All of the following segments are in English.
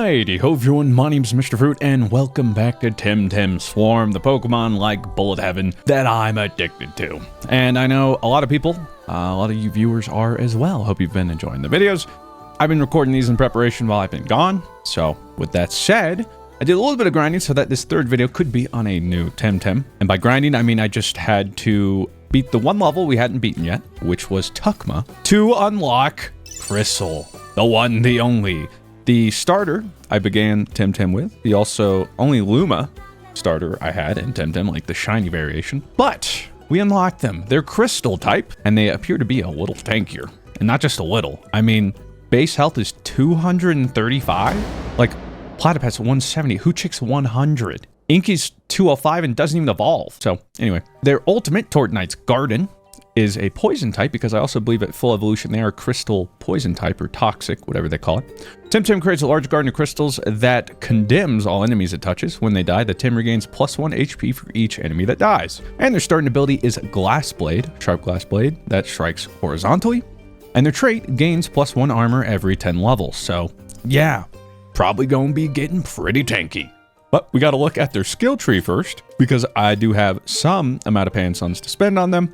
Alrighty, ho everyone, my name's Mr. Fruit, and welcome back to Temtem Swarm, the Pokemon like bullet heaven that I'm addicted to. And I know a lot of people, a lot of you viewers are as well. Hope you've been enjoying the videos. I've been recording these in preparation while I've been gone, so with that said, I did a little bit of grinding so that this third video could be on a new Temtem. And by grinding, I mean I just had to beat the one level we hadn't beaten yet, which was Tukma, to unlock Crystal, the one, the only. The starter I began Temtem with, the also only Luma starter I had in Temtem, like the shiny variation. But we unlocked them. They're Crystal type, and they appear to be a little tankier. And not just a little. I mean, base health is 235? Like, Platypet's 170. Hoochic's 100. Inky's 205 and doesn't even evolve. So, anyway. Their ultimate, Tortonite's Garden, is a poison type, because I also believe at full evolution they are crystal poison type, or toxic, whatever they call it. Temtem creates a large garden of crystals that condemns all enemies it touches. When they die, the Tim regains +1 HP for each enemy that dies. And their starting ability is Glass Blade, sharp glass blade, that strikes horizontally. And their trait gains +1 armor every 10 levels. So, yeah, probably gonna be getting pretty tanky. But we gotta look at their skill tree first, because I do have some amount of Pansons to spend on them.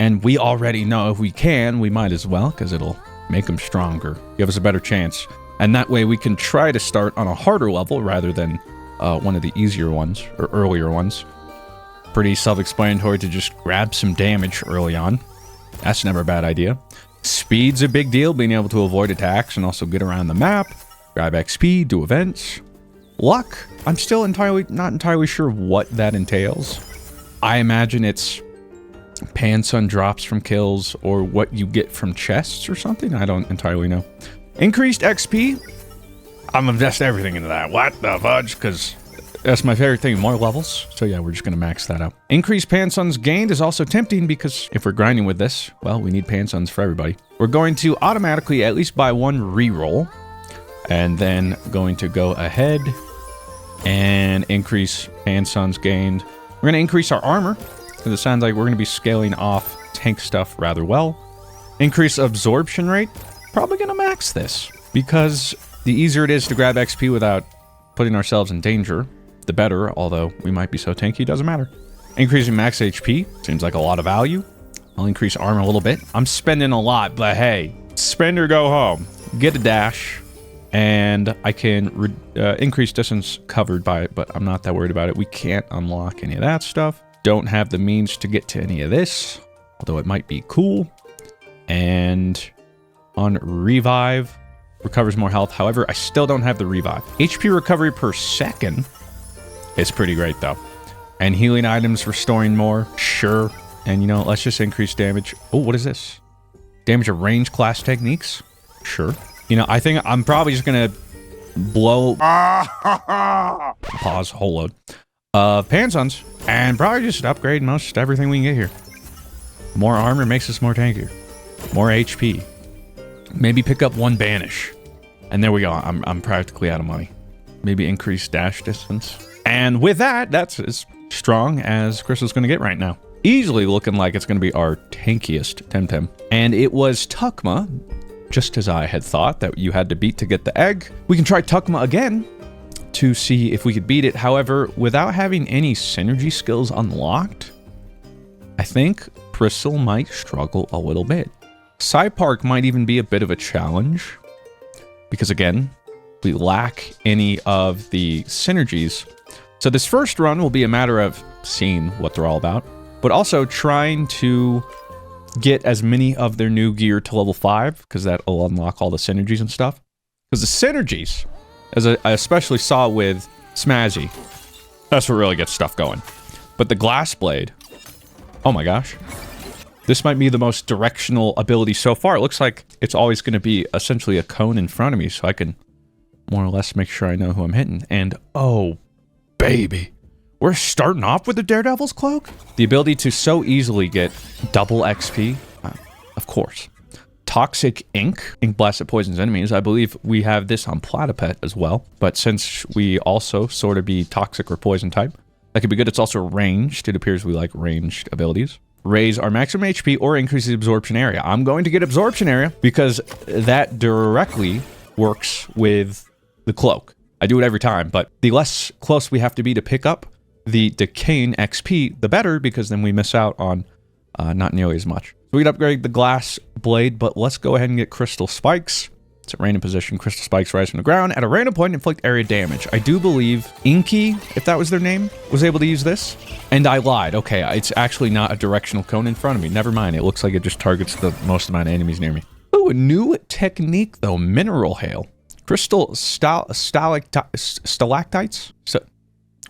And we already know if we can, we might as well, because it'll make them stronger, give us a better chance. And that way we can try to start on a harder level rather than one of the easier ones, or earlier ones. Pretty self-explanatory to just grab some damage early on. That's never a bad idea. Speed's a big deal, being able to avoid attacks and also get around the map. Grab XP, do events. Luck, I'm still not entirely sure what that entails. I imagine it's Pansun drops from kills, or what you get from chests or something. I don't entirely know. Increased XP. I'm investing everything into that. What the fudge? Because that's my favorite thing, more levels. So yeah, we're just going to max that out. Increased Pansuns gained is also tempting, because if we're grinding with this, well, we need Pansuns for everybody. We're going to automatically at least buy one reroll, and then going to go ahead and increase Pansuns gained. We're going to increase our armor, because it sounds like we're going to be scaling off tank stuff rather well. Increase absorption rate. Probably going to max this, because the easier it is to grab XP without putting ourselves in danger, the better, although we might be so tanky, doesn't matter. Increasing max HP. Seems like a lot of value. I'll increase armor a little bit. I'm spending a lot, but hey, spend or go home. Get a dash, and I can increase distance covered by it, but I'm not that worried about it. We can't unlock any of that stuff. Don't have the means to get to any of this, although it might be cool. And on revive, recovers more health. However, I still don't have the revive. HP recovery per second is pretty great though. And healing items restoring more, sure. And you know, let's just increase damage. Oh, what is this? Damage of range class techniques, sure. You know, I think I'm probably just gonna blow pause, whole load Pansuns, and probably just upgrade most everything we can get here. More armor makes us more tankier. More HP. Maybe pick up one banish. And there we go. I'm practically out of money. Maybe increase dash distance. And with that, that's as strong as Crystal's going to get right now. Easily looking like it's going to be our tankiest Temtem. And it was Tukma, just as I had thought, that you had to beat to get the egg. We can try Tukma again to see if we could beat it. However, without having any synergy skills unlocked, I think Crystal might struggle a little bit. Psypark might even be a bit of a challenge, because again, we lack any of the synergies. So this first run will be a matter of seeing what they're all about, but also trying to get as many of their new gear to level 5, because that'll unlock all the synergies and stuff. Because the synergies, as I especially saw with Smazzy, that's what really gets stuff going. But the Glass Blade, oh my gosh. This might be the most directional ability so far. It looks like it's always going to be essentially a cone in front of me, so I can more or less make sure I know who I'm hitting. And oh, baby. We're starting off with the Daredevil's Cloak? The ability to so easily get double XP, of course. Toxic Ink. Ink Blast that poisons enemies. I believe we have this on Platypet as well. But since we also sort of be toxic or poison type, that could be good. It's also ranged. It appears we like ranged abilities. Raise our maximum HP or increase the absorption area. I'm going to get absorption area because that directly works with the cloak. I do it every time, but the less close we have to be to pick up the decaying XP, the better, because then we miss out on not nearly as much. So we can upgrade the glass blade, but let's go ahead and get crystal spikes. It's at random position. Crystal spikes rise from the ground at a random point and inflict area damage. I do believe Inky, if that was their name, was able to use this. And I lied. Okay, it's actually not a directional cone in front of me. Never mind. It looks like it just targets the most amount of enemies near me. Oh, a new technique, though. Mineral hail. Crystal stalactites?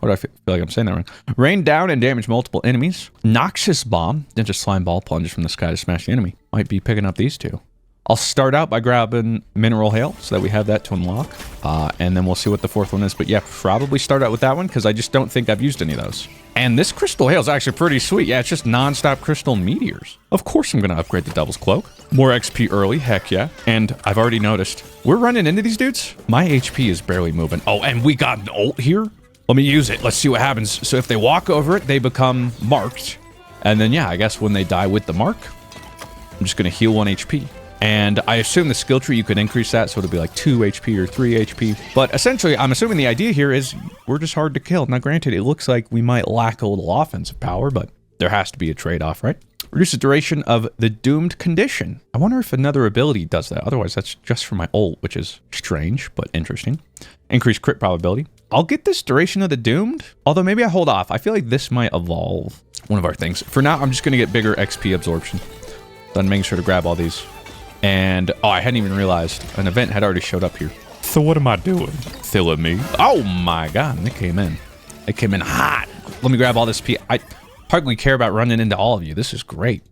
What do I feel like I'm saying that wrong? Rain down and damage multiple enemies. Noxious bomb. Then just slime ball plunges from the sky to smash the enemy. Might be picking up these two. I'll start out by grabbing mineral hail so that we have that to unlock. And then we'll see what the fourth one is. But yeah, probably start out with that one because I just don't think I've used any of those. And this crystal hail is actually pretty sweet. Yeah, it's just non-stop crystal meteors. Of course I'm going to upgrade the Devil's Cloak. More XP early, heck yeah. And I've already noticed, we're running into these dudes. My HP is barely moving. Oh, and we got an ult here. Let me use it. Let's see what happens. So if they walk over it, they become marked. And then, yeah, I guess when they die with the mark, I'm just going to heal 1 HP. And I assume the skill tree, you could increase that, so it'll be like 2 HP or 3 HP. But essentially, I'm assuming the idea here is we're just hard to kill. Now, granted, it looks like we might lack a little offensive power, but there has to be a trade-off, right? Reduce the duration of the doomed condition. I wonder if another ability does that. Otherwise, that's just for my ult, which is strange, but interesting. Increase crit probability. I'll get this duration of the doomed, although maybe I hold off. I feel like this might evolve one of our things. For now, I'm just going to get bigger XP absorption. So I'm making sure to grab all these. And, oh, I hadn't even realized an event had already showed up here. So what am I doing? Filling me. Oh my God, they came in. They came in hot. Let me grab all this P. I hardly care about running into all of you. This is great.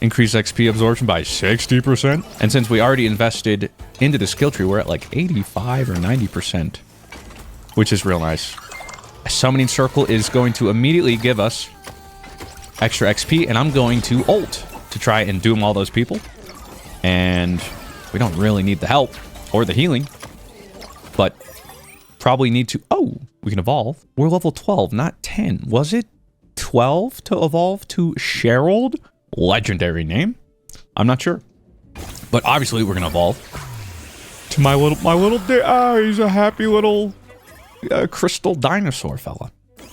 Increase XP absorption by 60%. And since we already invested into the skill tree, we're at like 85 or 90%, which is real nice. A summoning circle is going to immediately give us extra XP, and I'm going to ult to try and doom all those people. And we don't really need the help or the healing, but probably need to... Oh, we can evolve. We're level 12, not 10. Was it 12 to evolve to Sherald? Legendary name. I'm not sure. But obviously we're going to evolve to my little... he's a happy little crystal dinosaur fella. I'm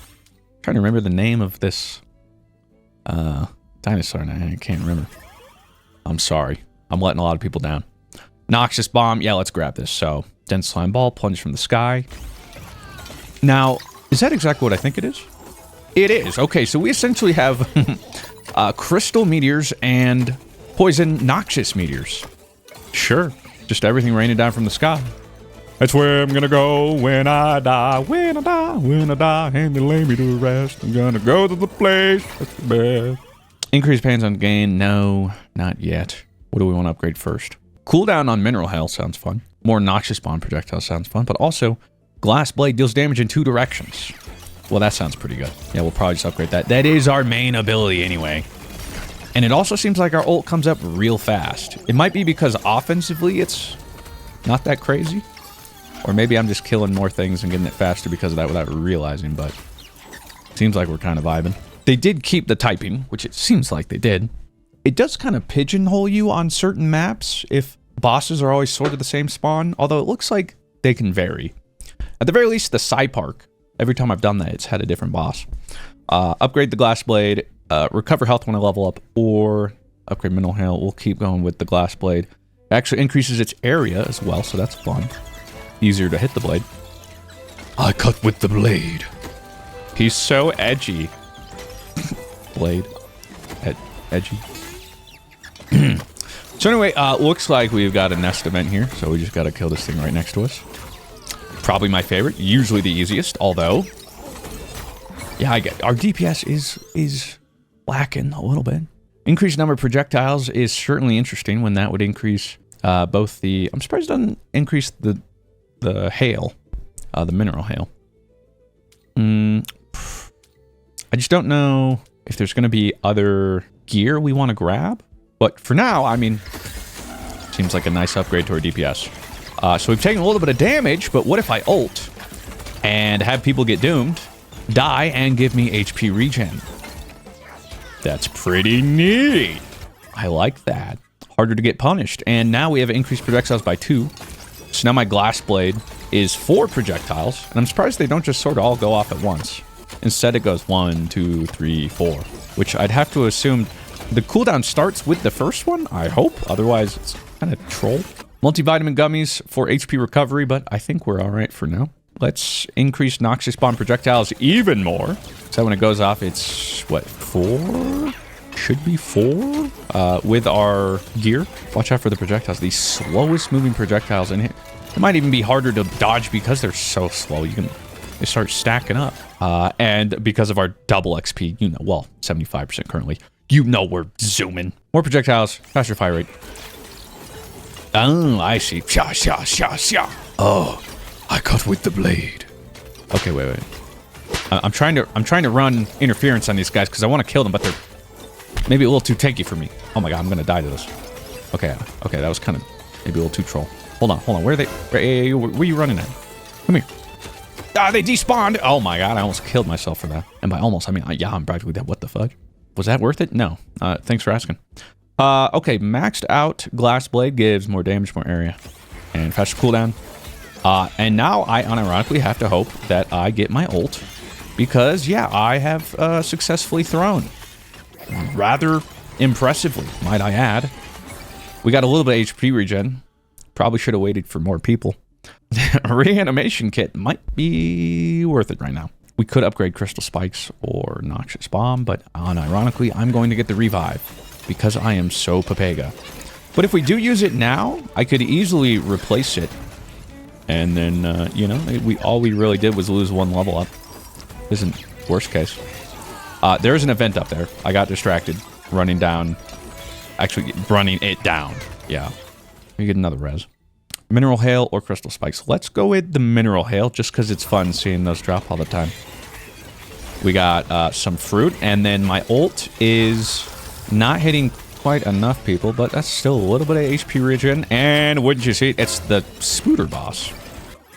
trying to remember the name of this dinosaur now. I can't remember. I'm sorry. I'm letting a lot of people down. Noxious bomb. Yeah, let's grab this. So, dense slime ball, plunge from the sky. Now, is that exactly what I think it is? It is. Okay, so we essentially have crystal meteors and poison noxious meteors. Sure. Just everything raining down from the sky. That's where I'm gonna go when I die, when I die, when I die, and they lay me to rest. I'm gonna go to the place that's the best. Increased pans on gain. No, not yet. What do we want to upgrade first? Cooldown on mineral hail sounds fun. More noxious bomb projectile sounds fun, but also glass blade deals damage in 2 directions. Well, that sounds pretty good. Yeah, we'll probably just upgrade that. That is our main ability anyway. And it also seems like our ult comes up real fast. It might be because offensively it's not that crazy. Or maybe I'm just killing more things and getting it faster because of that without realizing, but seems like we're kind of vibing. They did keep the typing, which it seems like they did. It does kind of pigeonhole you on certain maps if bosses are always sort of the same spawn, although it looks like they can vary. At the very least, the Psy Park, every time I've done that, it's had a different boss. Upgrade the glass blade, recover health when I level up, or upgrade mineral hail. We'll keep going with the glass blade. It actually increases its area as well, so that's fun. Easier to hit the blade. I cut with the blade. He's so edgy. Blade. Edgy. So anyway, looks like we've got a nest event here, so we just got to kill this thing right next to us. Probably my favorite, usually the easiest, although, yeah, I get our DPS is lacking a little bit. Increased number of projectiles is certainly interesting when that would increase both the... I'm surprised it doesn't increase the hail, the mineral hail. I just don't know if there's going to be other gear we want to grab. But for now, I mean, seems like a nice upgrade to our DPS. So we've taken a little bit of damage, but what if I ult and have people get doomed, die, and give me HP regen? That's pretty neat. I like that. Harder to get punished. And now we have increased projectiles by 2. So now my glass blade is 4 projectiles, and I'm surprised they don't just sort of all go off at once. Instead, it goes 1, 2, 3, 4, which I'd have to assume the cooldown starts with the first one, I hope. Otherwise, it's kind of troll. Multivitamin gummies for HP recovery, but I think we're all right for now. Let's increase noxious bomb projectiles even more. So when it goes off, it's, what, 4? Should be 4 with our gear. Watch out for the projectiles. These slowest moving projectiles in here. It might even be harder to dodge because they're so slow. They start stacking up. And because of our double XP, you know, well, 75% currently. You know we're zooming. More projectiles, faster fire rate. Oh, I see. Sha, sha, sha, sha. Oh, I cut with the blade. Okay, wait. I'm trying to run interference on these guys because I want to kill them, but they're maybe a little too tanky for me. Oh my god, I'm gonna die to this. Okay, that was kind of maybe a little too troll. Hold on. Where are they? Where are you running at? Come here. Ah, they despawned. Oh my god, I almost killed myself for that. And by almost, I mean, yeah, I'm practically dead. What the fudge? Was that worth it? No. Thanks for asking. Okay, maxed out glass blade gives more damage, more area, and faster cooldown. And now I unironically have to hope that I get my ult, because yeah, I have successfully thrown. Rather impressively, might I add. We got a little bit of HP regen. Probably should have waited for more people. A reanimation kit might be worth it right now. We could upgrade Crystal Spikes or Noxious Bomb, but unironically, I'm going to get the Revive because I am so Papega. But if we do use it now, I could easily replace it. And then, you know, all we really did was lose 1 level up. Isn't worst case. There's an event up there. I got distracted running down. Actually, running it down. Yeah. Let me get another res. Mineral Hail or Crystal Spikes. Let's go with the Mineral Hail, just because it's fun seeing those drop all the time. We got some fruit, and then my ult is not hitting quite enough people, but that's still a little bit of HP regen. And wouldn't you see it? It's the Spooter boss.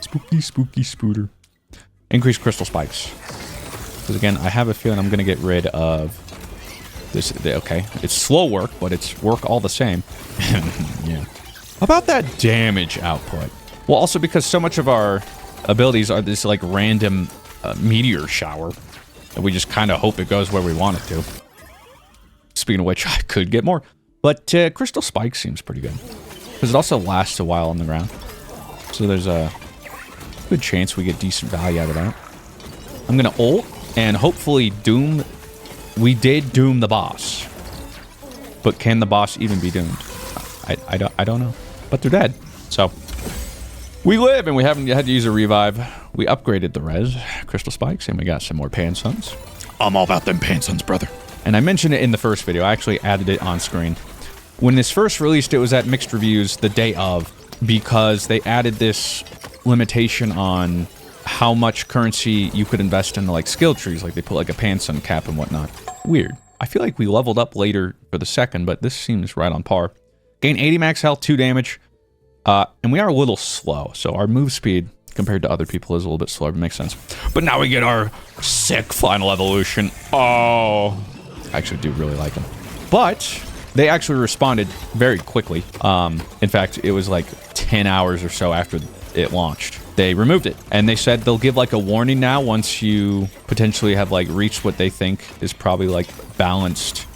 Spooky Spooter. Increase Crystal Spikes. Because again, I have a feeling I'm going to get rid of this. Okay, it's slow work, but it's work all the same. Yeah. How about that damage output? Well, also because so much of our abilities are this like random meteor shower that we just kind of hope it goes where we want it to. Speaking of which, I could get more. But Crystal Spike seems pretty good. Because it also lasts a while on the ground. So there's a good chance we get decent value out of that. I'm going to ult and hopefully doom. We did doom the boss. But can the boss even be doomed? I don't know. But they're dead. So we live and we haven't had to use a revive. We upgraded the res, Crystal Spikes, and we got some more Pansuns. I'm all about them Pansuns, brother. And I mentioned it in the first video. I actually added it on screen. When this first released, it was at mixed reviews the day of, because they added this limitation on how much currency you could invest in like skill trees. Like they put like a Pansun cap and whatnot. Weird. I feel like we leveled up later for the second, but this seems right on par. Gain 80 max health, 2 damage. And we are a little slow, so our move speed compared to other people is a little bit slower. It makes sense. But now we get our sick final evolution. Oh, I actually do really like them. But they actually responded very quickly. In fact, it was like 10 hours or so after it launched. They removed it, and they said they'll give like a warning now once you potentially have like reached what they think is probably like balanced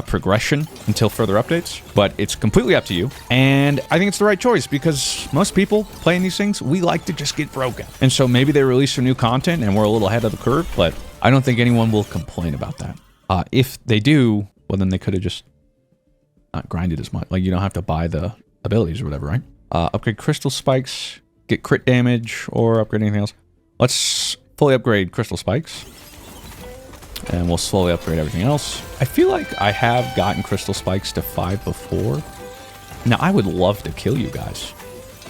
progression until further updates, but it's completely up to you. And I think it's the right choice because most people playing these things, we like to just get broken. And so maybe they release some new content and we're a little ahead of the curve, but I don't think anyone will complain about that. If they do, well, then they could have just not grinded as much. Like you don't have to buy the abilities or whatever, right? Upgrade Crystal Spikes, get crit damage, or upgrade anything else. Let's fully upgrade Crystal Spikes. And we'll slowly upgrade everything else. I feel like I have gotten Crystal Spikes to 5 before. Now, I would love to kill you guys,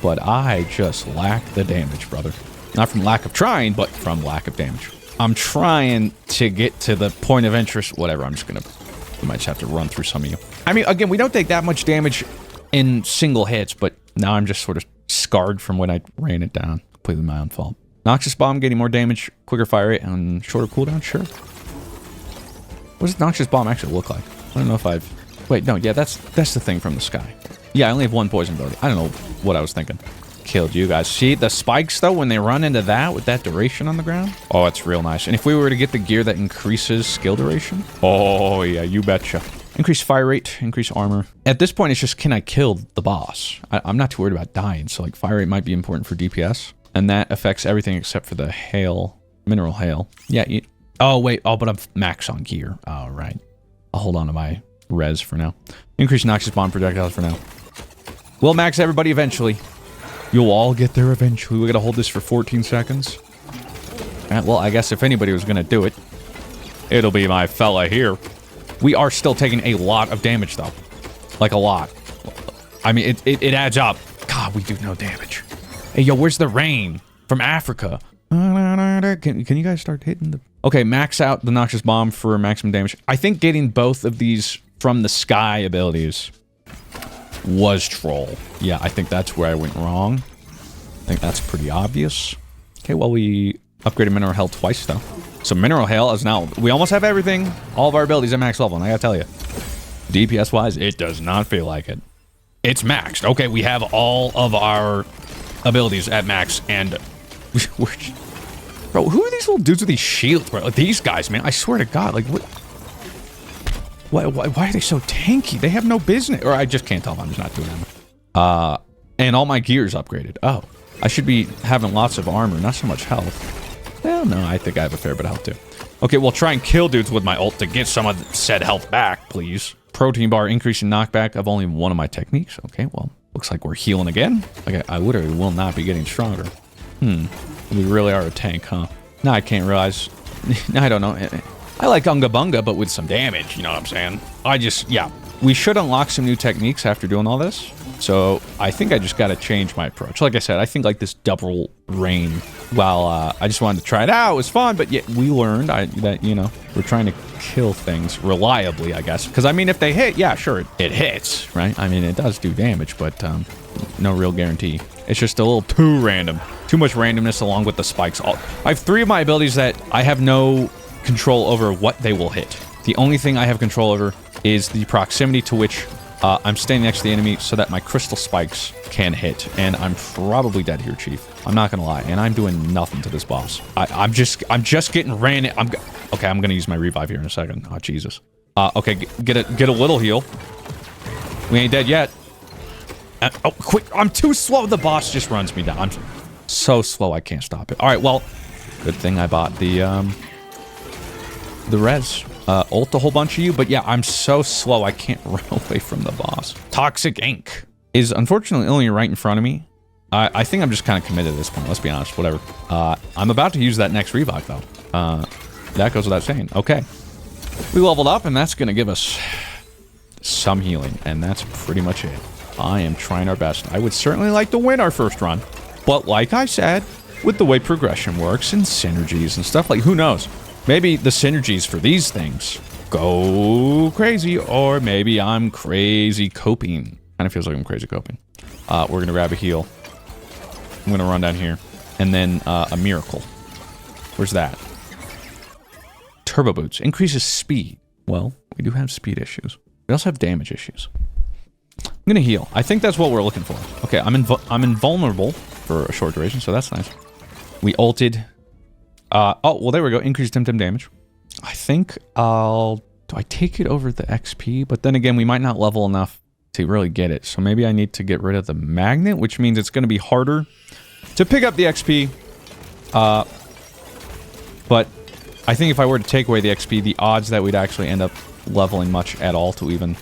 but I just lack the damage, brother. Not from lack of trying, but from lack of damage. I'm trying to get to the point of interest. Whatever, I'm just gonna... We might just have to run through some of you. I mean, again, we don't take that much damage in single hits, but now I'm just sort of scarred from when I ran it down. Completely my own fault. Noxious Bomb getting more damage, quicker fire rate, and shorter cooldown, sure. What does Noxious Bomb actually look like? I don't know if I've... Wait, no, yeah, that's the thing from the sky. Yeah, I only have 1 poison ability. I don't know what I was thinking. killed you guys. See, the spikes, though, when they run into that with that duration on the ground? Oh, it's real nice. And if we were to get the gear that increases skill duration? Oh, yeah, you betcha. Increase fire rate, increase armor. At this point, it's just, can I kill the boss? I'm not too worried about dying, so, like, fire rate might be important for DPS. And that affects everything except for the hail, mineral hail. Yeah, oh, wait. Oh, but I'm max on gear. Oh, right. I'll hold on to my res for now. Increase noxious bomb projectiles for now. We'll max everybody eventually. You'll all get there eventually. We gotta hold this for 14 seconds. Well, I guess if anybody was gonna do it, it'll be my fella here. We are still taking a lot of damage, though. Like, a lot. I mean, it adds up. God, we do no damage. Hey, yo, where's the rain? From Africa. Can you guys start hitting the... Okay, max out the noxious bomb for maximum damage. I think getting both of these from the sky abilities was troll. Yeah, I think that's where I went wrong. I think that's pretty obvious. Okay, well, we upgraded Mineral Hail twice, though. So Mineral Hail is now... We almost have everything. All of our abilities at max level, and I gotta tell you, DPS-wise, it does not feel like it. It's maxed. Okay, we have all of our abilities at max, and... Bro, who are these little dudes with these shields, bro? Like, these guys, man. I swear to God, like, what... Why are they so tanky? They have no business. Or I just can't tell if I'm just not doing them. And all my gear's upgraded. Oh, I should be having lots of armor, not so much health. Well, no, I think I have a fair bit of health, too. Okay, well, try and kill dudes with my ult to get some of said health back, please. Protein bar increasing knockback of only one of my techniques. Okay, well, looks like we're healing again. Okay, I literally will not be getting stronger. We really are a tank, huh? Now I can't realize. I don't know. I like Unga Bunga, but with some damage, you know what I'm saying? Yeah. We should unlock some new techniques after doing all this. So I think I just got to change my approach. Like I said, I think like this double rain, while I just wanted to try it out, it was fun, but yet we learned that, you know, we're trying to kill things reliably, I guess. Because, I mean, if they hit, yeah, sure, it hits, right? I mean, it does do damage, but no real guarantee. It's just a little too random. Too much randomness along with the spikes. I have 3 of my abilities that I have no control over what they will hit. The only thing I have control over is the proximity to which I'm staying next to the enemy so that my crystal spikes can hit. And I'm probably dead here, Chief. I'm not gonna lie. And I'm doing nothing to this boss. I'm just getting ran. Okay, I'm gonna use my revive here in a second. Oh, Jesus. Okay, get a little heal. We ain't dead yet. Oh, quick. I'm too slow. The boss just runs me down. I'm so slow I can't stop it. All right, well, good thing I bought the res. Ult a whole bunch of you, but yeah, I'm so slow I can't run away from the boss. Toxic Ink is unfortunately only right in front of me. I think I'm just kind of committed at this point, let's be honest, whatever. I'm about to use that next revive, though. That goes without saying. Okay. We leveled up, and that's going to give us some healing, and that's pretty much it. I am trying our best. I would certainly like to win our first run, but like I said, with the way progression works and synergies and stuff, like, who knows? Maybe the synergies for these things go crazy, or maybe I'm crazy coping. Kind of feels like I'm crazy coping. We're going to grab a heal. I'm going to run down here. And then a miracle. Where's that? Turbo boots. Increases speed. Well, we do have speed issues. We also have damage issues. I'm going to heal. I think that's what we're looking for. Okay, I'm invulnerable for a short duration, so that's nice. We ulted. Oh, well, there we go. Increased Temtem damage. I think do I take it over the XP? But then again, we might not level enough to really get it. So maybe I need to get rid of the magnet, which means it's going to be harder to pick up the XP. But I think if I were to take away the XP, the odds that we'd actually end up leveling much at all to even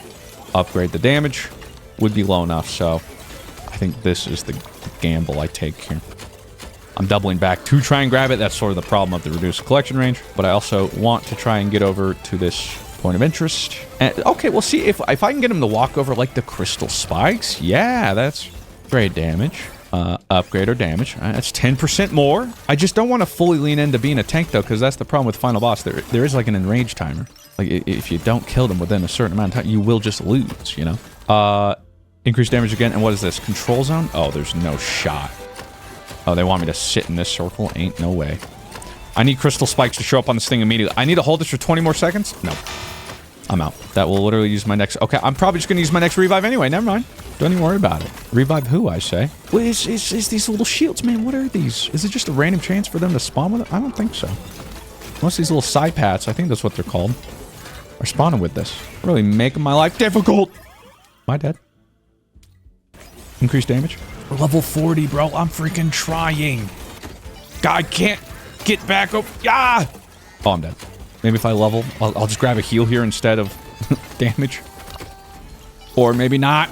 upgrade the damage would be low enough. So I think this is the gamble I take here. I'm doubling back to try and grab it. That's sort of the problem of the reduced collection range. But I also want to try and get over to this point of interest. And, okay, we'll see if I can get him to walk over like the crystal spikes. Yeah, that's great damage. Upgrade our damage. That's 10% more. I just don't want to fully lean into being a tank, though, because that's the problem with Final Boss. There is like an enrage timer. Like, if you don't kill them within a certain amount of time, you will just lose, you know? Increased damage again. And what is this? Control zone? Oh, there's no shot. Oh, they want me to sit in this circle? Ain't no way. I need crystal spikes to show up on this thing immediately. I need to hold this for 20 more seconds? No. I'm out. That will literally use my next... Okay, I'm probably just going to use my next revive anyway. Never mind. Don't even worry about it. Revive who, I say? Well, it's these little shields, man. What are these? Is it just a random chance for them to spawn with it? I don't think so. Most of these little side pats, I think that's what they're called, are spawning with this. Really making my life difficult. Am I dead? Increased damage? We're level 40, bro. I'm freaking trying. God, I can't get back up. Ah! Oh, I'm dead. Maybe if I level, I'll just grab a heal here instead of damage. Or maybe not.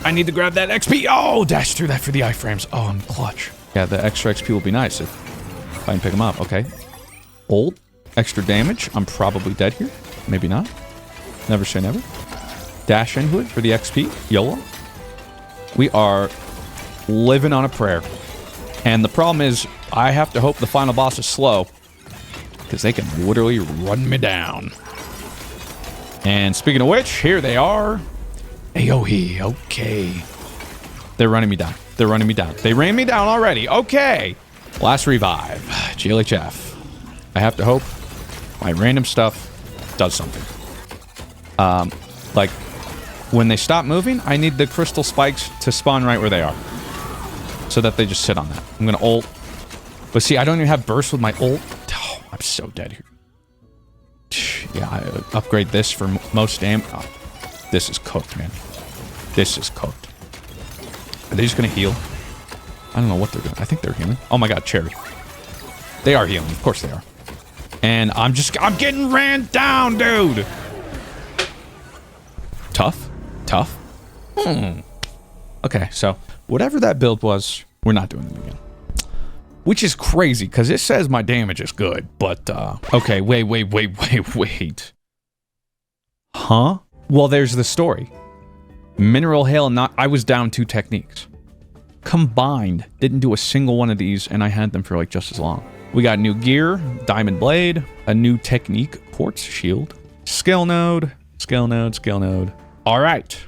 I need to grab that XP. Oh, dash through that for the iframes. Oh, I'm clutch. Yeah, the extra XP will be nice if I can pick them up. Okay. Ult. Extra damage. I'm probably dead here. Maybe not. Never say never. Dash into it for the XP. YOLO. We are living on a prayer. And the problem is, I have to hope the final boss is slow, because they can literally run me down. And speaking of which, here they are. Ayohi, okay. They're running me down. They're running me down. They ran me down already. Okay. Last revive. GLHF. I have to hope my random stuff does something. Like, when they stop moving, I need the crystal spikes to spawn right where they are, so that they just sit on that. I'm gonna ult. But see, I don't even have burst with my ult. Oh, I'm so dead here. Yeah, I upgrade this for most damage. Oh, this is cooked, man. This is cooked. Are they just gonna heal? I don't know what they're doing. I think they're healing. Oh my god, Cherry. They are healing. Of course they are. And I'm getting ran down, dude. Tough. Tough. Okay, so whatever that build was, we're not doing it again. Which is crazy, because it says my damage is good, but, okay, wait. Huh? Well, there's the story. Mineral Hail, I was down 2 techniques. Combined, didn't do a single one of these, and I had them for, like, just as long. We got new gear, Diamond Blade, a new technique, Quartz Shield, Skill Node. All right.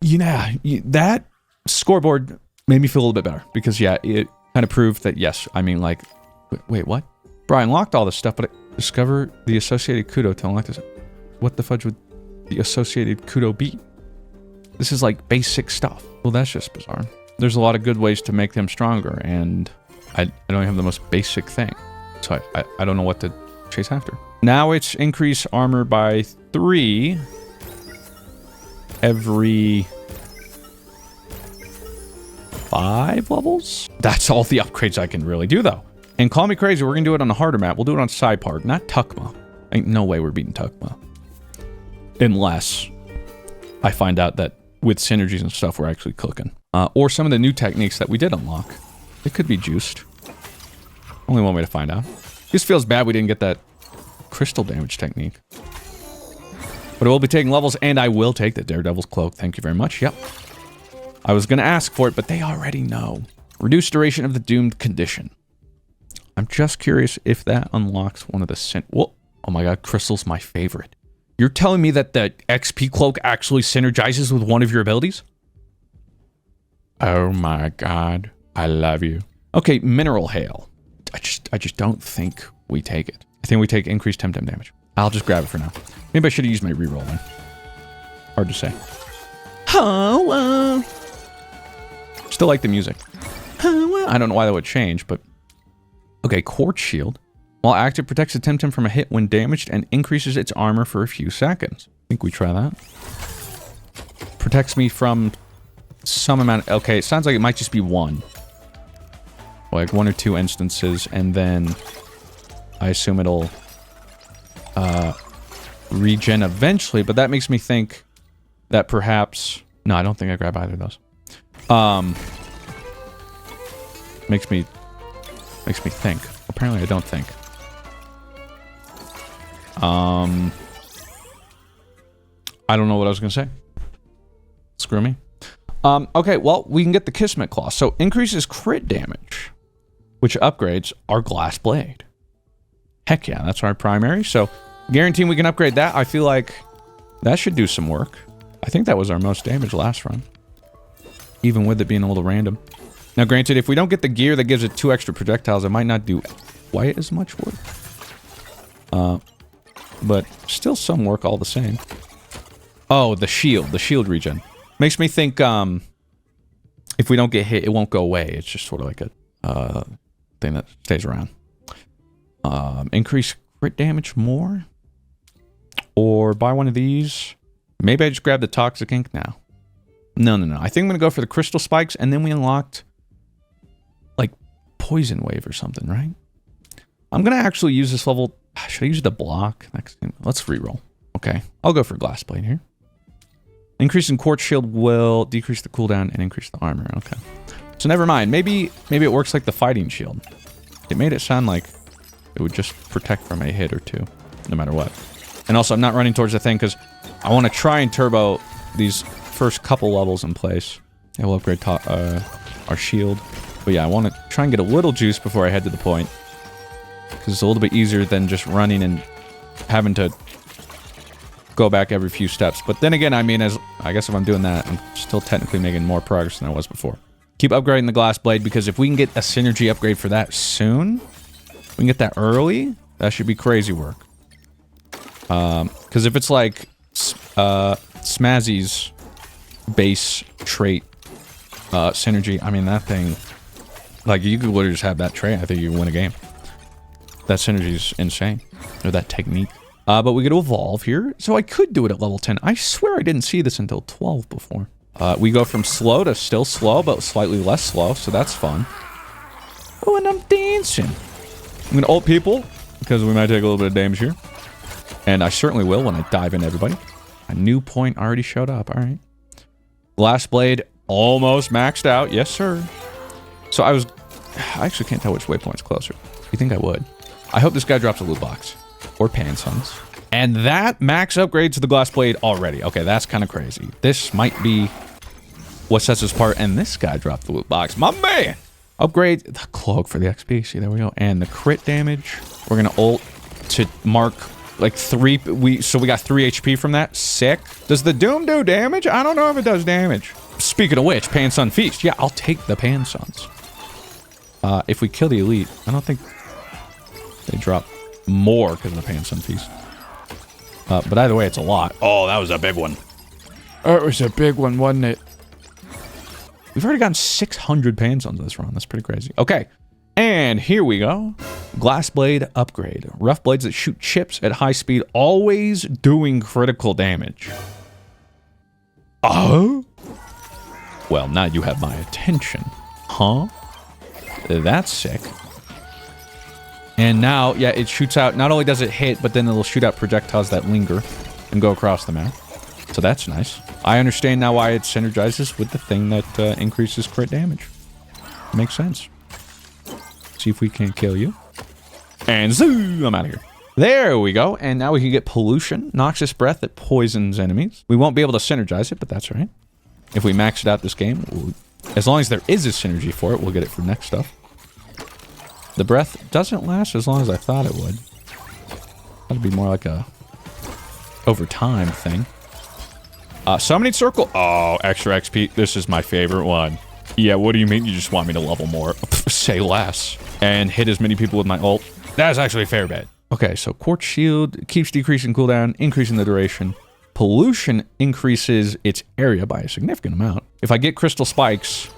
That scoreboard made me feel a little bit better, because, yeah, it kind of proved that, yes, I mean, like, wait, what? Bro, I unlocked all this stuff, but I discover the associated kudo to unlock this. What the fudge would the associated kudo be? This is like basic stuff. Well, that's just bizarre. There's a lot of good ways to make them stronger, and I don't have the most basic thing. So I don't know what to chase after. Now it's increase armor by 3 every 5 levels? That's all the upgrades I can really do, though. And call me crazy, we're gonna do it on a harder map. We'll do it on Side Park, not Tukma. Ain't no way we're beating Tukma. Unless I find out that with synergies and stuff, we're actually cooking. Or some of the new techniques that we did unlock. It could be juiced. Only one way to find out. This feels bad we didn't get that crystal damage technique. But I will be taking levels, and I will take the Daredevil's Cloak. Thank you very much. Yep. I was going to ask for it, but they already know. Reduced duration of the doomed condition. I'm just curious if that unlocks one of the Whoa. Oh my god, crystal's my favorite. You're telling me that the XP cloak actually synergizes with one of your abilities? Oh my god. I love you. Okay, Mineral Hail. I just don't think we take it. I think we take increased Temtem damage. I'll just grab it for now. Maybe I should have used my reroll then. Hard to say. Oh, still like the music. I don't know why that would change, but... Okay, Quartz Shield. While active, protects the Temtem from a hit when damaged and increases its armor for a few seconds. I think we try that. Protects me from some amount... Okay, it sounds like it might just be 1. Like 1 or 2 instances, and then I assume it'll regen eventually, but that makes me think that perhaps... No, I don't think I grab either of those. Makes me think. Apparently I don't think. I don't know what I was gonna say. Screw me. Okay, well, we can get the Kismet Claw. So increases crit damage, which upgrades our Glass Blade. Heck yeah, that's our primary. So guaranteeing we can upgrade that. I feel like that should do some work. I think that was our most damage last run, even with it being a little random. Now, granted, if we don't get the gear that gives it 2 extra projectiles, it might not do quite as much work. But still some work all the same. Oh, the shield regen. Makes me think if we don't get hit, it won't go away. It's just sort of like a thing that stays around. Increase crit damage more? Or buy one of these? Maybe I just grab the Toxic Ink now. No. I think I'm going to go for the Crystal Spikes, and then we unlocked, like, Poison Wave or something, right? I'm going to actually use this level. Should I use the block? Let's reroll. Okay, I'll go for Glass Blade here. Increase in Quartz Shield will decrease the cooldown and increase the armor. Okay. So never mind. Maybe it works like the Fighting Shield. It made it sound like it would just protect from a hit or two, no matter what. And also, I'm not running towards the thing because I want to try and turbo these first couple levels in place. Yeah, we'll upgrade our shield. But yeah, I want to try and get a little juice before I head to the point. Because it's a little bit easier than just running and having to go back every few steps. But then again, I mean, I guess if I'm doing that, I'm still technically making more progress than I was before. Keep upgrading the Glass Blade, because if we can get a synergy upgrade for that soon, we can get that early, that should be crazy work. Because if it's like Smazzy's base trait synergy, I mean, that thing, like, you could literally just have that trait. I think you win a game. That synergy is insane. Or that technique. But we get to evolve here. So I could do it at level 10. I swear I didn't see this until 12 before. We go from slow to still slow, but slightly less slow. So that's fun. Oh, and I'm dancing. I'm going to ult people, because we might take a little bit of damage here. And I certainly will when I dive in everybody. A new point already showed up. All right. Glass Blade almost maxed out. Yes, sir. So I actually can't tell which waypoint's closer. You think I would? I hope this guy drops a loot box. Or Pansons. And that max upgrades the Glass Blade already. Okay, that's kind of crazy. This might be what sets us apart. And this guy dropped the loot box. My man! Upgrade the cloak for the XP. See, there we go. And the crit damage. We're going to ult to mark like 3. So we got 3 HP from that. Sick. Does the Doom do damage? I don't know if it does damage. Speaking of which, Pansun Feast. Yeah, I'll take the Pansons. If we kill the elite, I don't think they drop more because of the Pansun Feast. But either way, it's a lot. Oh, that was a big one. That was a big one, wasn't it? We've already gotten 600 Pansons this run. That's pretty crazy. Okay. And here we go. Glass Blade upgrade. Rough blades that shoot chips at high speed, always doing critical damage. Oh? Well, now you have my attention. Huh? That's sick. And now, yeah, it shoots out. Not only does it hit, but then it'll shoot out projectiles that linger and go across the map. So that's nice. I understand now why it synergizes with the thing that increases crit damage. Makes sense. See if we can kill you. And zoo! I'm out of here. There we go. And now we can get pollution. Noxious breath that poisons enemies. We won't be able to synergize it, but that's all right. If we max it out this game, as long as there is a synergy for it, we'll get it for next stuff. The breath doesn't last as long as I thought it would. That'd be more like a over time thing. Summoning Circle. Oh, extra XP. This is my favorite one. Yeah, what do you mean you just want me to level more? Say less. And hit as many people with my ult. That's actually a fair bet. Okay, so Quartz Shield keeps decreasing cooldown, increasing the duration. Pollution increases its area by a significant amount. If I get Crystal Spikes,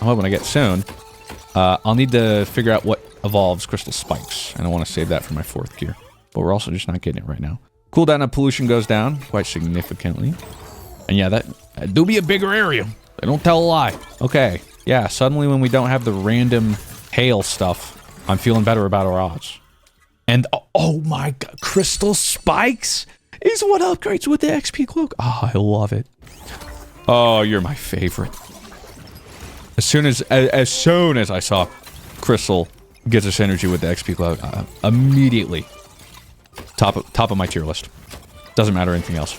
I'm hoping I get soon, I'll need to figure out what evolves Crystal Spikes. And I want to save that for my 4th gear. But we're also just not getting it right now. Cooldown of pollution goes down quite significantly. And yeah, that do be a bigger area. They don't tell a lie. Okay. Yeah, suddenly when we don't have the random hail stuff, I'm feeling better about our odds. And oh my god, Crystal Spikes is what upgrades with the XP cloak. Oh, I love it. Oh, you're my favorite. As soon as I saw Crystal gets its energy with the XP cloak, immediately top of my tier list. Doesn't matter anything else.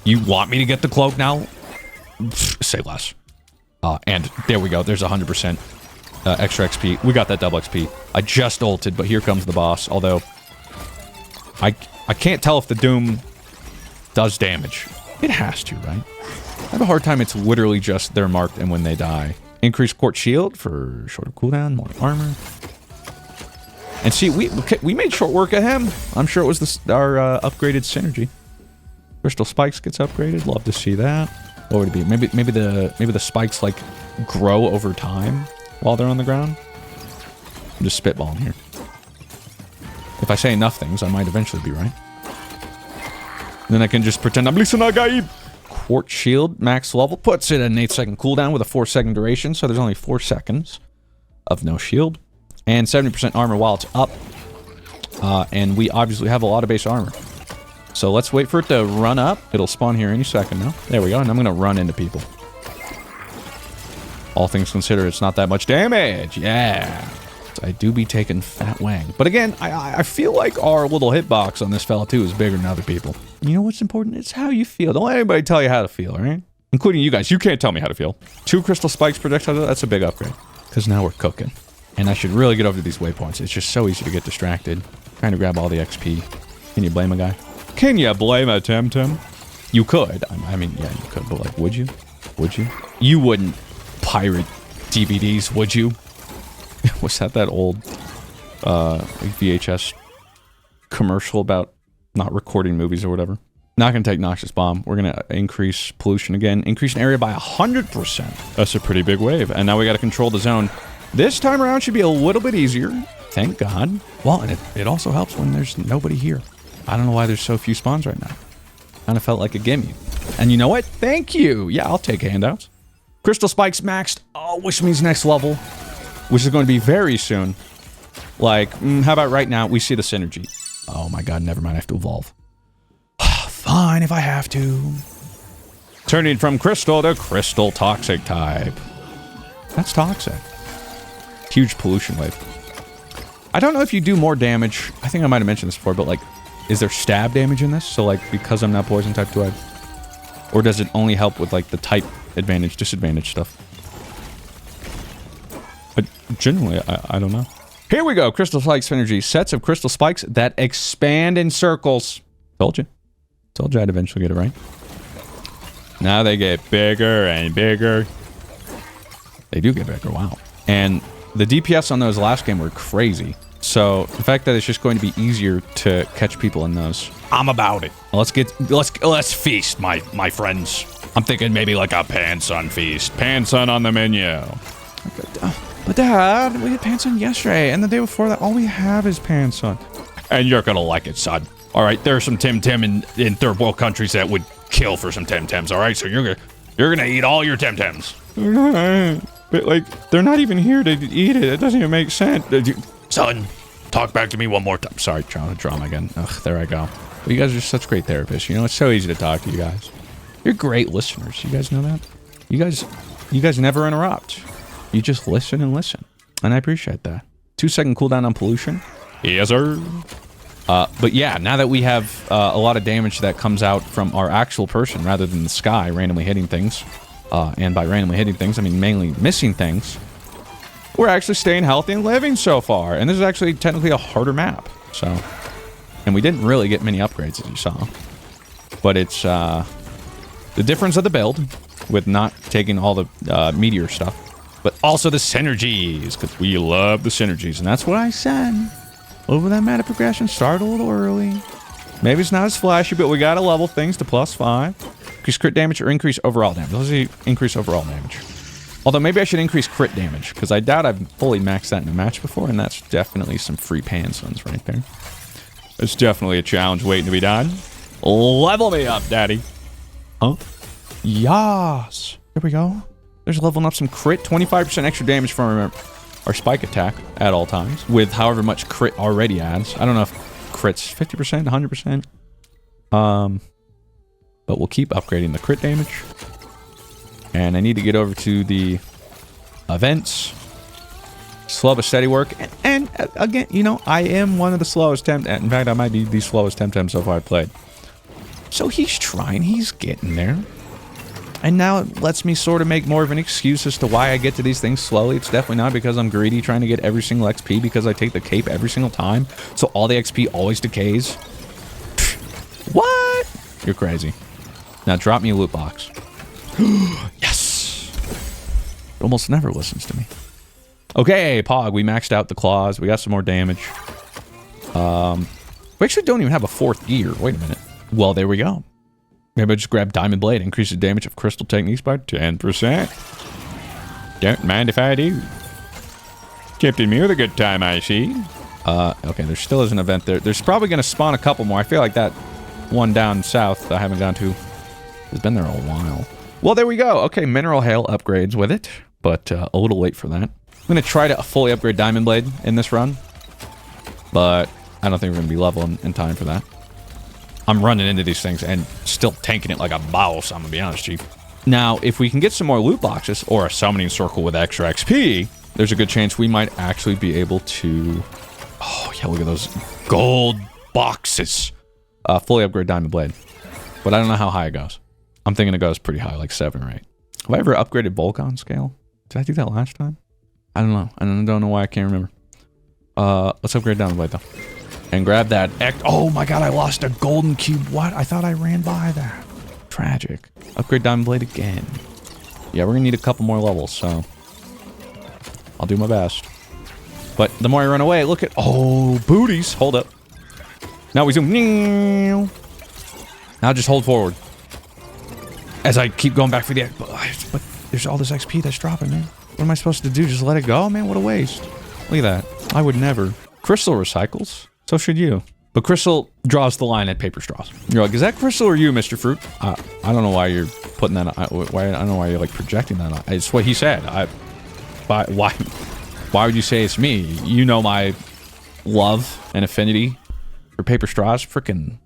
You want me to get the cloak now? Say less. And there we go. There's 100% extra XP. We got that double XP. I just ulted, but here comes the boss. Although, I can't tell if the Doom does damage. It has to, right? I have a hard time. It's literally just they're marked and when they die. Increased Quartz Shield for shorter cooldown, more armor. And see, we made short work of him. I'm sure it was our upgraded synergy. Crystal Spikes gets upgraded. Love to see that. What would it be? Maybe the spikes like grow over time while they're on the ground. I'm just spitballing here. If I say enough things, I might eventually be right. And then I can just pretend I'm Lisa Nagaib. Quartz Shield, max level, puts it at an 8-second cooldown with a 4-second duration, so there's only 4 seconds of no shield. And 70% armor while it's up. And we obviously have a lot of base armor. So let's wait for it to run up. It'll spawn here any second now. There we go, and I'm gonna run into people. All things considered, it's not that much damage. Yeah. So I do be taking fat wang. But again, I feel like our little hitbox on this fella too is bigger than other people. You know what's important? It's how you feel. Don't let anybody tell you how to feel, all right? Including you guys. You can't tell me how to feel. 2 crystal spikes projectile, that's a big upgrade. Because now we're cooking. And I should really get over these waypoints. It's just so easy to get distracted. Trying to grab all the XP. Can you blame a guy? Can you blame a Temtem? You could. I mean, yeah, you could. But like, would you? Would you? You wouldn't pirate DVDs, would you? Was that old VHS commercial about not recording movies or whatever? Not gonna take Noxious Bomb. We're gonna increase pollution again. Increase an area by 100%. That's a pretty big wave. And now we gotta control the zone. This time around should be a little bit easier. Thank God. Well, and it also helps when there's nobody here. I don't know why there's so few spawns right now. Kind of felt like a gimme. And you know what? Thank you. Yeah, I'll take handouts. Crystal Spikes maxed. Oh, which means next level. Which is going to be very soon. Like, how about right now? We see the synergy. Oh my God, never mind. I have to evolve. Fine if I have to. Turning from crystal to crystal toxic type. That's toxic. Huge pollution wave. I don't know if you do more damage. I think I might have mentioned this before, but like, is there stab damage in this? So like, because I'm not poison type, do I? Or does it only help with like the type advantage, disadvantage stuff? But generally, I don't know. Here we go. Crystal Spikes Synergy. Sets of crystal spikes that expand in circles. Told you. Told you I'd eventually get it right. Now they get bigger and bigger. They do get bigger. Wow. And the DPS on those last game were crazy. So the fact that it's just going to be easier to catch people in those. I'm about it. Let's feast, my friends. I'm thinking maybe like a Pansun feast. Pansun on the menu. But Dad, we had Pansun yesterday, and the day before that, all we have is Pansun. And you're gonna like it, son. All right, there are some Temtem in third world countries that would kill for some Temtems. All right, so you're gonna eat all your Temtems. But like, they're not even here to eat it. It doesn't even make sense. Son, talk back to me one more time. Sorry, drama again. Ugh, there I go. But you guys are such great therapists. You know, it's so easy to talk to you guys. You're great listeners. You guys know that? You guys never interrupt. You just listen and listen. And I appreciate that. 2-second cooldown on pollution. Yes, sir. But yeah, now that we have a lot of damage that comes out from our actual person rather than the sky randomly hitting things. And by randomly hitting things, I mean mainly missing things. We're actually staying healthy and living so far. And this is actually technically a harder map. So, and we didn't really get many upgrades, as you saw. But it's the difference of the build with not taking all the meteor stuff. But also the synergies, because we love the synergies. And that's what I said. Over that meta progression, start a little early. Maybe it's not as flashy, but we gotta level things to +5. Increase crit damage or increase overall damage. Let's see, increase overall damage. Although maybe I should increase crit damage, because I doubt I've fully maxed that in a match before, and that's definitely some free Pansuns right there. It's definitely a challenge waiting to be done. Level me up, daddy. Huh? Yas. There we go. There's leveling up some crit. 25% extra damage from our spike attack at all times, with however much crit already adds. I don't know if crit's 50%, 100%. But we'll keep upgrading the crit damage. And I need to get over to the events. Slow but steady work. And again, you know, I am one of the slowest Temtem. In fact, I might be the slowest Temtem so far I've played. So he's trying. He's getting there. And now it lets me sort of make more of an excuse as to why I get to these things slowly. It's definitely not because I'm greedy trying to get every single XP, because I take the cape every single time. So all the XP always decays. What? You're crazy. Now drop me a loot box. Yes! It almost never listens to me. Okay, Pog, we maxed out the claws. We got some more damage. We actually don't even have a 4th gear. Wait a minute. Well, there we go. Maybe I just grab Diamond Blade. Increases damage of crystal techniques by 10%. Don't mind if I do. Gifted me with a good time, I see. Okay, there still is an event there. There's probably going to spawn a couple more. I feel like that one down south I haven't gone to has been there a while. Well, there we go. Okay, Mineral Hail upgrades with it, but a little late for that. I'm going to try to fully upgrade Diamond Blade in this run, but I don't think we're going to be level in time for that. I'm running into these things and still tanking it like a boss, I'm going to be honest, Chief. Now, if we can get some more loot boxes or a summoning circle with extra XP, there's a good chance we might actually be able to... Oh, yeah, look at those gold boxes. Fully upgrade Diamond Blade. But I don't know how high it goes. I'm thinking it goes pretty high, like 7 or 8. Have I ever upgraded Volcon scale? Did I do that last time? I don't know. I don't know why I can't remember. Let's upgrade Diamond Blade, though. And grab that... Oh my god, I lost a golden cube. What? I thought I ran by that. Tragic. Upgrade Diamond Blade again. Yeah, we're gonna need a couple more levels, so... I'll do my best. But the more I run away, look at... Oh, booties. Hold up. Now we zoom. Now just hold forward. As I keep going back for the... But there's all this XP that's dropping, man. What am I supposed to do? Just let it go? Man, what a waste. Look at that. I would never. Crystal recycles. So should you. But Crystal draws the line at paper straws. You're like, is that Crystal or you, Mr. Fruit? I don't know why you're putting that... I don't know why you're, like, projecting that on. It's what he said. Why would you say it's me? You know my love and affinity for paper straws. Freaking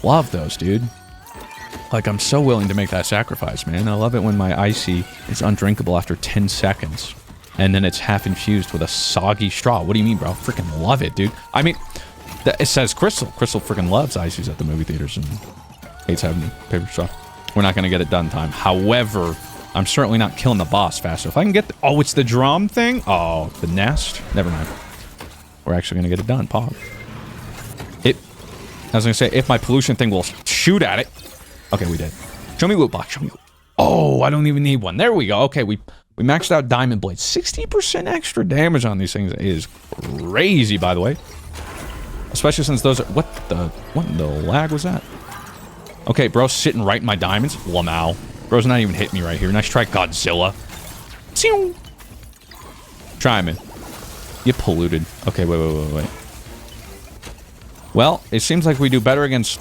love those, dude. Like, I'm so willing to make that sacrifice, man. I love it when my icy is undrinkable after 10 seconds. And then it's half infused with a soggy straw. What do you mean, bro? Freaking love it, dude. I mean, it says Crystal. Crystal freaking loves ices at the movie theaters and hates having paper straw. We're not going to get it done in time. However, I'm certainly not killing the boss fast. So if I can get... Oh, it's the drum thing? Oh, the nest? Never mind. We're actually going to get it done. Pog. I was going to say, if my pollution thing will shoot at it. Okay, we did. Show me loot box. Show me... Oh, I don't even need one. There we go. Okay, we maxed out Diamond Blade. 60% extra damage on these things is crazy, by the way. Especially since those are... What in the lag was that? Okay, bro's sitting right in my diamonds. Lamau. Bro's not even hitting me right here. Nice try, Godzilla. Try me. You polluted. Okay, wait. Well, it seems like we do better against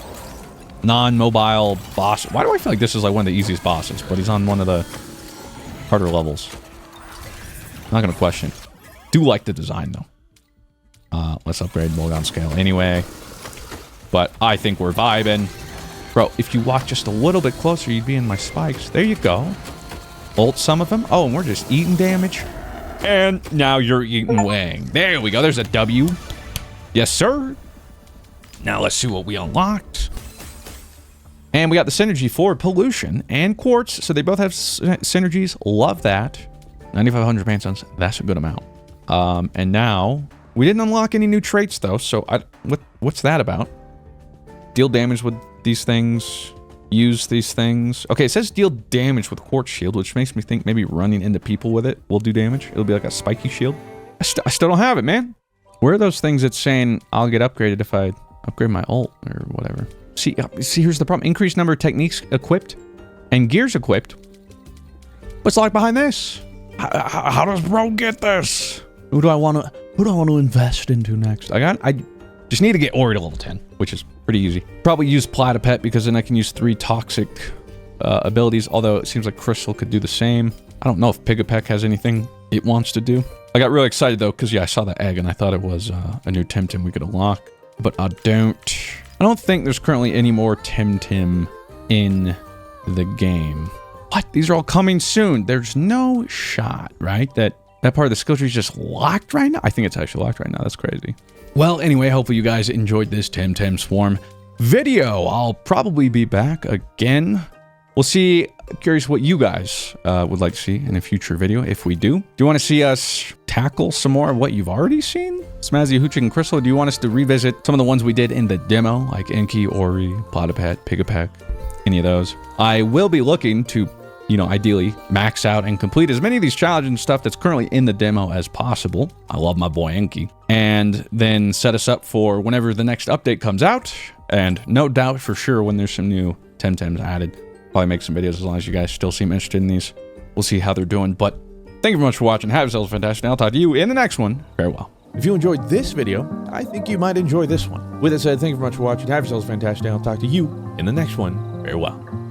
non-mobile boss. Why do I feel like this is like one of the easiest bosses, but he's on one of the harder levels? Not gonna question. Do like the design, though. Let's upgrade Volcon scale anyway. But I think we're vibing. Bro, if you walk just a little bit closer, you'd be in my spikes. There you go. Ult some of them. Oh, and we're just eating damage. And now you're eating Wang. There we go. There's a W. Yes, sir. Now let's see what we unlocked. And we got the synergy for pollution and quartz. So they both have synergies. Love that. 9,500 paintstones. That's a good amount. And now we didn't unlock any new traits though. So what's that about? Deal damage with these things. Use these things. Okay, it says deal damage with quartz shield, which makes me think maybe running into people with it will do damage. It'll be like a spiky shield. I still don't have it, man. Where are those things that's saying I'll get upgraded if I upgrade my ult or whatever? See, here's the problem. Increased number of techniques equipped and gears equipped. What's like behind this? How does bro get this? Who do I want to invest into next? I just need to get Ori to level 10, which is pretty easy. Probably use Platypet because then I can use 3 toxic abilities, although it seems like Crystal could do the same. I don't know if Pigapec has anything it wants to do. I got really excited though because yeah, I saw the egg and I thought it was a new Temtem we could unlock, but I don't think there's currently any more Temtem in the game. What? These are all coming soon. There's no shot, right? That part of the skill tree is just locked right now? I think it's actually locked right now. That's crazy. Well, anyway, hopefully you guys enjoyed this Temtem Swarm video. I'll probably be back again. We'll see. Curious what you guys would like to see in a future video, if we do. Do you want to see us tackle some more of what you've already seen? Smazzy, Hoochie, and Crystal, do you want us to revisit some of the ones we did in the demo, like Enki, Ori, Platypet, Pigapec, any of those? I will be looking to you know, ideally max out and complete as many of these challenges and stuff that's currently in the demo as possible. I love my boy Inky. And then set us up for whenever the next update comes out. And no doubt for sure when there's some new Temtems added. Probably make some videos as long as you guys still seem interested in these. We'll see how they're doing. But thank you very much for watching. Have yourselves a fantastic day. I'll talk to you in the next one. Farewell. If you enjoyed this video, I think you might enjoy this one. With that said, thank you very much for watching. Have yourselves a fantastic day. I'll talk to you in the next one. Farewell.